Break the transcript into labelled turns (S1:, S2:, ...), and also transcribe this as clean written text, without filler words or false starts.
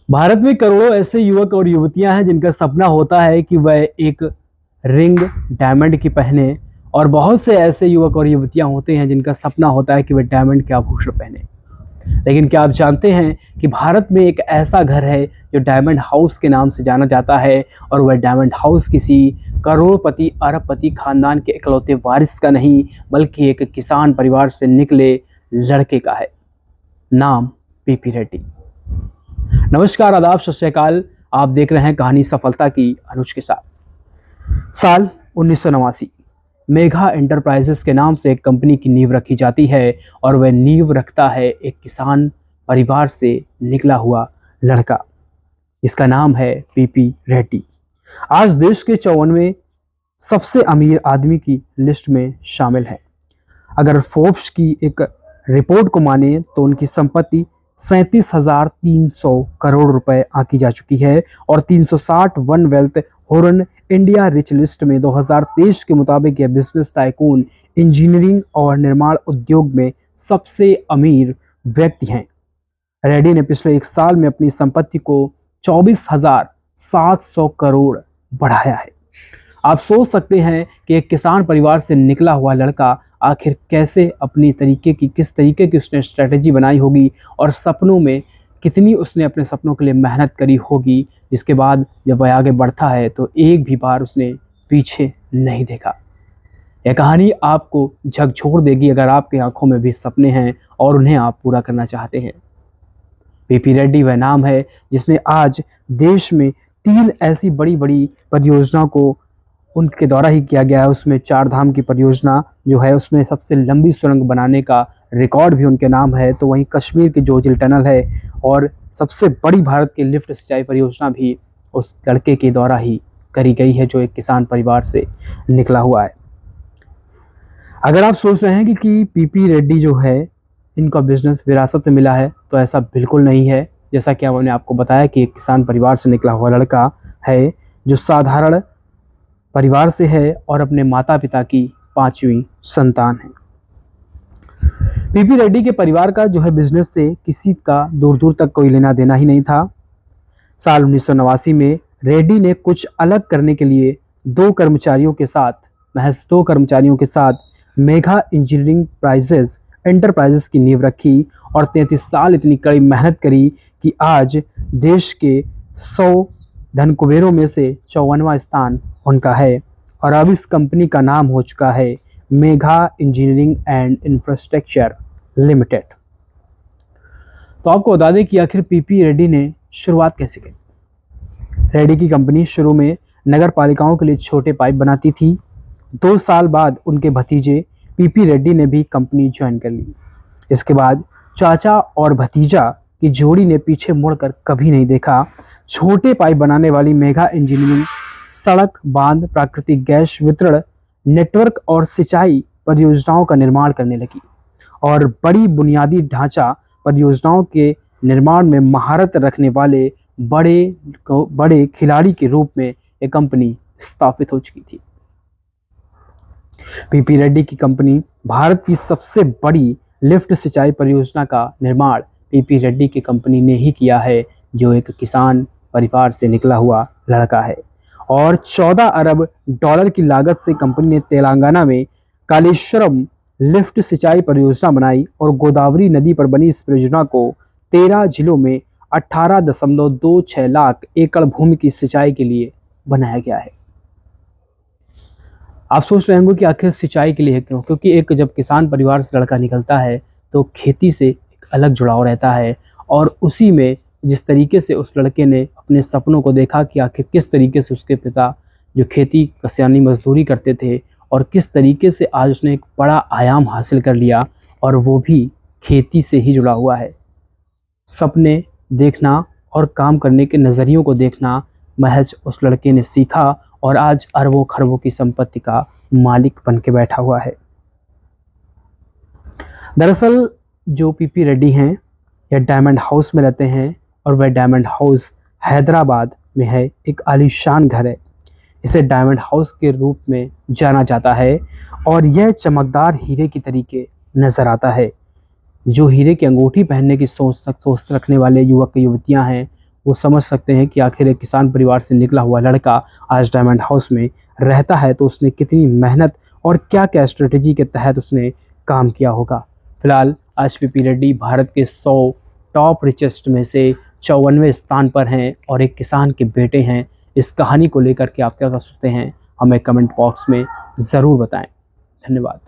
S1: भारत में करोड़ों ऐसे युवक और युवतियां हैं जिनका सपना होता है कि वह एक रिंग डायमंड की पहने, और बहुत से ऐसे युवक और युवतियां होते हैं जिनका सपना होता है कि वह डायमंड के आभूषण पहने। लेकिन क्या आप जानते हैं कि भारत में एक ऐसा घर है जो डायमंड हाउस के नाम से जाना जाता है, और वह डायमंड हाउस किसी करोड़पति अरबपति खानदान के इकलौते वारिस का नहीं, बल्कि एक किसान परिवार से निकले लड़के का है। नाम पीपी रेड्डी। नमस्कार, आदाब, सत श्री अकाल। आप देख रहे हैं कहानी सफलता की अनुज के साथ। साल 1989 मेघा एंटरप्राइजेस के नाम से एक कंपनी की नींव रखी जाती है, और वह नींव रखता है एक किसान परिवार से निकला हुआ लड़का। इसका नाम है पीपी रेड्डी। आज देश के 54वें सबसे अमीर आदमी की लिस्ट में शामिल है। अगर फोर्ब्स की एक रिपोर्ट को माने तो उनकी संपत्ति 37,300 करोड़ रुपए आंकी जा चुकी है, और 360 one wealth horn India rich list में 2023 के मुताबिक यह बिजनेस टाइकून इंजीनियरिंग और निर्माण उद्योग में सबसे अमीर व्यक्ति हैं। रेड्डी ने पिछले एक साल में अपनी संपत्ति को 24,700 करोड़ बढ़ाया है। आप सोच सकते हैं कि एक किसान परिवार से निकला हुआ लड़का आखिर कैसे किस तरीके की उसने स्ट्रेटेजी बनाई होगी, और सपनों में कितनी उसने अपने सपनों के लिए मेहनत करी होगी, जिसके बाद जब वह आगे बढ़ता है तो एक भी बार उसने पीछे नहीं देखा। यह कहानी आपको झकझोर देगी अगर आपकी आंखों में भी सपने हैं और उन्हें आप पूरा करना चाहते हैं। पीपी रेड्डी वह नाम है जिसने आज देश में 3 ऐसी बड़ी बड़ी परियोजनाओं को उनके द्वारा ही किया गया है। उसमें 4 धाम की परियोजना जो है, उसमें सबसे लंबी सुरंग बनाने का रिकॉर्ड भी उनके नाम है। तो वहीं कश्मीर की जोजिल टनल है, और सबसे बड़ी भारत की लिफ्ट सिंचाई परियोजना भी उस लड़के के द्वारा ही करी गई है, जो एक किसान परिवार से निकला हुआ है। अगर आप सोच रहे हैं कि पीपी रेड्डी जो है इनका बिजनेस विरासत में मिला है, तो ऐसा बिल्कुल नहीं है। जैसा कि मैंने आपको बताया कि एक किसान परिवार से निकला हुआ लड़का है जो साधारण परिवार से है और अपने माता पिता की 5वीं संतान है। पीपी रेड्डी के परिवार का जो है बिजनेस से किसी का दूर दूर तक कोई लेना देना ही नहीं था। साल 1989 में रेड्डी ने कुछ अलग करने के लिए महज दो कर्मचारियों के साथ मेघा इंजीनियरिंग एंटरप्राइजेस की नींव रखी, और 33 साल इतनी कड़ी मेहनत करी कि आज देश के 100 धन कुबेरों में से 54वां स्थान उनका है। और अब इस कंपनी का नाम हो चुका है Megha engineering and infrastructure limited. तो आपको बता दें कि आखिर पीपी रेड्डी ने शुरुआत कैसे की। रेड्डी की कंपनी शुरू में नगर पालिकाओं के लिए छोटे पाइप बनाती थी। 2 साल बाद उनके भतीजे पीपी रेड्डी ने भी कंपनी ज्वाइन कर ली। इसके बाद चाचा और भतीजा की जोड़ी ने पीछे मुड़कर कभी नहीं देखा। छोटे पाइप बनाने वाली मेघा इंजीनियरिंग सड़क, बांध, प्राकृतिक गैस वितरण नेटवर्क और सिंचाई परियोजनाओं का निर्माण करने लगी, और बड़ी बुनियादी ढांचा परियोजनाओं के निर्माण में महारत रखने वाले बड़े खिलाड़ी के रूप में यह कंपनी स्थापित हो चुकी थी। पीपी रेड्डी की कंपनी भारत की सबसे बड़ी लिफ्ट सिंचाई परियोजना का निर्माण पीपी रेड्डी की कंपनी ने ही किया है, जो एक किसान परिवार से निकला हुआ लड़का है। और 14 अरब डॉलर की लागत से कंपनी ने तेलंगाना में कालेश्वरम लिफ्ट सिंचाई परियोजना बनाई, और गोदावरी नदी पर बनी इस परियोजना को 13 जिलों में 18.26 लाख एकड़ भूमि की सिंचाई के लिए बनाया गया है। आप सोच रहे होंगे कि आखिर सिंचाई के लिए क्यों? क्योंकि एक जब किसान परिवार से लड़का निकलता है तो खेती से एक अलग जुड़ाव रहता है, और उसी में जिस तरीके से उस लड़के ने अपने सपनों को देखा कि आखिर किस तरीके से उसके पिता जो खेती कसानी मजदूरी करते थे, और किस तरीके से आज उसने एक बड़ा आयाम हासिल कर लिया, और वो भी खेती से ही जुड़ा हुआ है। सपने देखना और काम करने के नज़रियों को देखना महज उस लड़के ने सीखा, और आज अरबों खरबों की संपत्ति का मालिक बन के बैठा हुआ है। दरअसल जो पीपी रेड्डी हैं यह डायमंड हाउस में रहते हैं, और वह डायमंड हाउस हैदराबाद में है। एक आलीशान घर है, इसे डायमंड हाउस के रूप में जाना जाता है, और यह चमकदार हीरे की तरीके नजर आता है। जो हीरे की अंगूठी पहनने की सोच रखने वाले युवक युवतियां हैं वो समझ सकते हैं कि आखिर एक किसान परिवार से निकला हुआ लड़का आज डायमंड हाउस में रहता है तो उसने कितनी मेहनत और क्या क्या स्ट्रेटेजी के तहत उसने काम किया होगा। फिलहाल आज पीपी रेड्डी भारत के 100 टॉप रिचेस्ट में से 54वें स्थान पर हैं और एक किसान के बेटे हैं। इस कहानी को लेकर के आप क्या सोचते हैं, हमें कमेंट बॉक्स में ज़रूर बताएं। धन्यवाद।